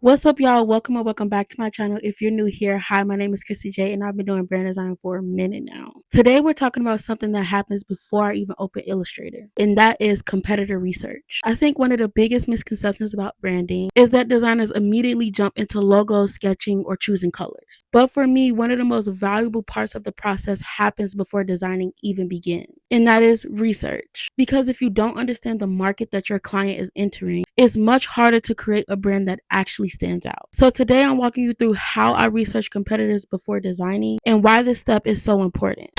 What's up, y'all? Welcome or welcome back to my channel. If you're new here, hi, my name is Chrissy J, and I've been doing brand design for a minute now. Today, we're talking about something that happens before I even open Illustrator, and that is competitor research. I think one of the biggest misconceptions about branding is that designers immediately jump into logos, sketching, or choosing colors. But for me, one of the most valuable parts of the process happens before designing even begins, and that is research. Because if you don't understand the market that your client is entering, it's much harder to create a brand that actually stands out. So today I'm walking you through how I research competitors before designing and why this step is so important.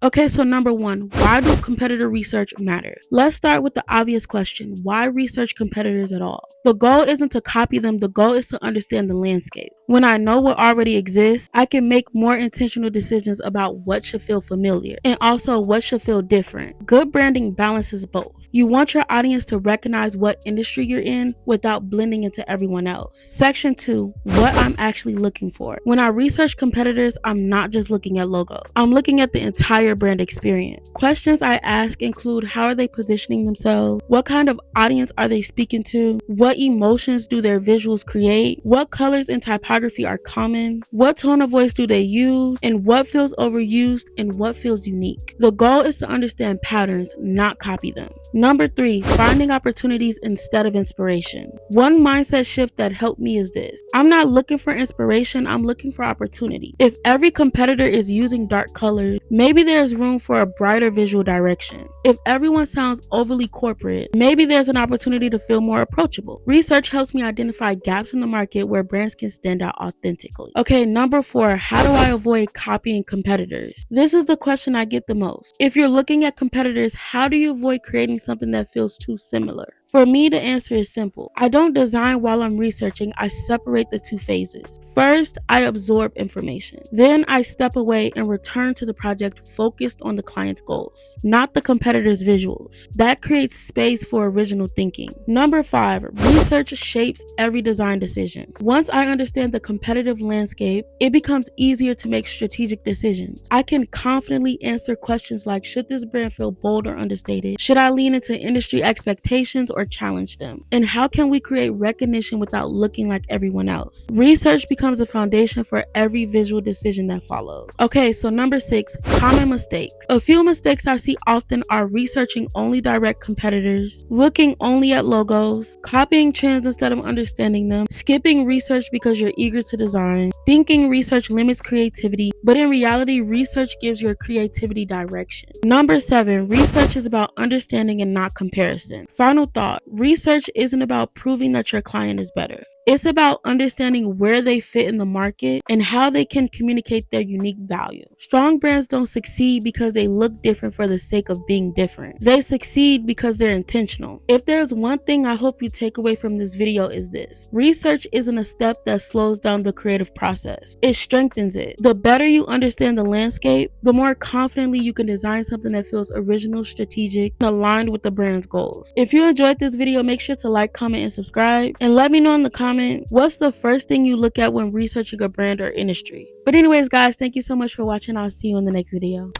Okay, so number one, why do competitor research matter? Let's start with the obvious question. Why research competitors at all? The goal isn't to copy them, the goal is to understand the landscape. When I know what already exists, I can make more intentional decisions about what should feel familiar and also what should feel different. Good branding balances both. You want your audience to recognize what industry you're in without blending into everyone else. Section 2, what I'm actually looking for. When I research competitors, I'm not just looking at logos. I'm looking at the entire brand experience. Questions I ask include: how are they positioning themselves? What kind of audience are they speaking to? What emotions do their visuals create? What colors and typography are common? What tone of voice do they use? And what feels overused and what feels unique? The goal is to understand patterns, not copy them. Number 3, finding opportunities instead of inspiration. One mindset shift that helped me is this: I'm not looking for inspiration, I'm looking for opportunity. If every competitor is using dark colors, maybe there's room for a brighter visual direction. If everyone sounds overly corporate, maybe there's an opportunity to feel more approachable. Research helps me identify gaps in the market where brands can stand out authentically. Okay, number 4, how do I avoid copying competitors? This is the question I get the most. If you're looking at competitors, how do you avoid creating something that feels too similar? For me, the answer is simple. I don't design while I'm researching, I separate the two phases. First, I absorb information. Then I step away and return to the project focused on the client's goals, not the competitor's visuals. That creates space for original thinking. Number 5, research shapes every design decision. Once I understand the competitive landscape, it becomes easier to make strategic decisions. I can confidently answer questions like: should this brand feel bold or understated? Should I lean into industry expectations or challenge them? And how can we create recognition without looking like everyone else? Research becomes the foundation for every visual decision that follows. Okay, so number 6, common mistakes. A few mistakes I see often are researching only direct competitors, looking only at logos, copying trends instead of understanding them, skipping research because you're eager to design, thinking research limits creativity, but in reality, research gives your creativity direction. Number 7, research is about understanding and not comparison. Final thought: research isn't about proving that your client is better. It's about understanding where they fit in the market and how they can communicate their unique value. Strong brands don't succeed because they look different for the sake of being different. They succeed because they're intentional. If there's one thing I hope you take away from this video, is this: research isn't a step that slows down the creative process. It strengthens it. The better you understand the landscape, the more confidently you can design something that feels original, strategic, and aligned with the brand's goals. If you enjoyed this video, make sure to like, comment, and subscribe. And let me know in the comments, what's the first thing you look at when researching a brand or industry? But anyways, guys, thank you so much for watching. I'll see you in the next video.